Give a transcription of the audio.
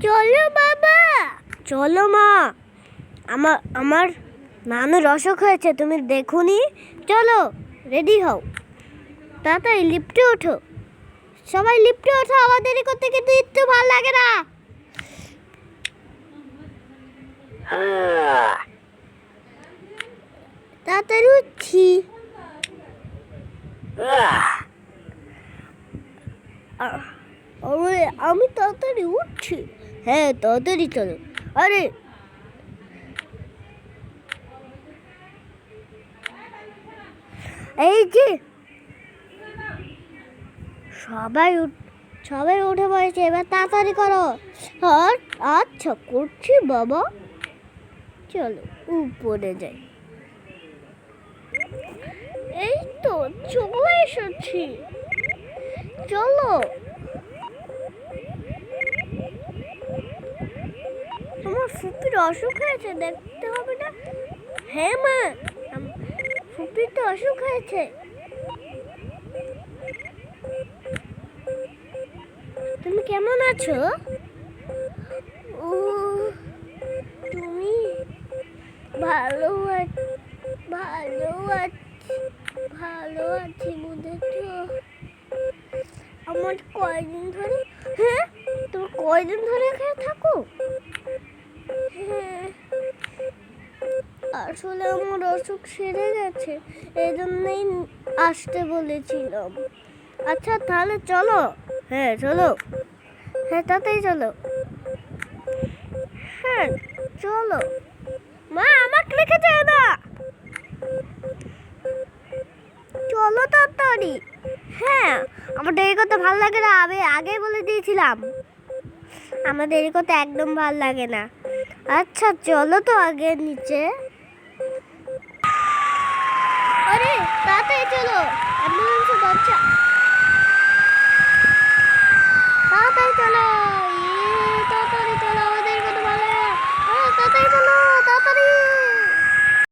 চলো বাবা, চলো মা। আমার আমার নানুর অসুখ হয়েছে, তুমি দেখোনি? চলো, রেডি হও, তাড়াতাড়ি লিফটে ওঠো। সবাই লিফটে ওঠো, আবার দেরি করতে কিন্তু একটু ভালো লাগে না। তাড়াতাড়ি উঠছি। আরে আমি তাড়াতাড়ি উঠছি। হ্যাঁ, তাড়াতাড়ি চলো। আরে এই যে সবাই উঠে পড়েছে, এবার তাড়াতাড়ি করো। আর আচ্ছা, করছি বাবা। চলো উপরে যাই। এই তো চলে এসেছি, চলো। আমার ফুপির অসুখ হয়েছে, দেখতে হবে না? হ্যাঁ মা, ফুপির তো অসুখ হয়েছে। তুমি কেমন আছো? ও, তুমি? ভালো আছি, ভালো আছি বুঝেছ। আমার কয়দিন ধরে। হ্যাঁ, তুমি কয়দিন ধরে এখানে থাকো? হ্যাঁ, আসলে আমার অসুখ সেরে গেছে, এই জন্যই আসতে বলেছিলাম। আচ্ছা তাহলে চলো। হ্যাঁ চলো, হ্যাঁ তাতেই চলো। হ্যাঁ চলো। মা, আমাকে রেখে যেও না, চলো তাড়াতাড়ি। হ্যাঁ, আমার দেরি করতে ভালো লাগে না, আমি আগেই বলে দিয়েছিলাম। আমার দেরি করতে একদম ভালো লাগে না। আচ্ছা চলো তো আগে নিচে। আরে তাড়াতাড়ি চলো।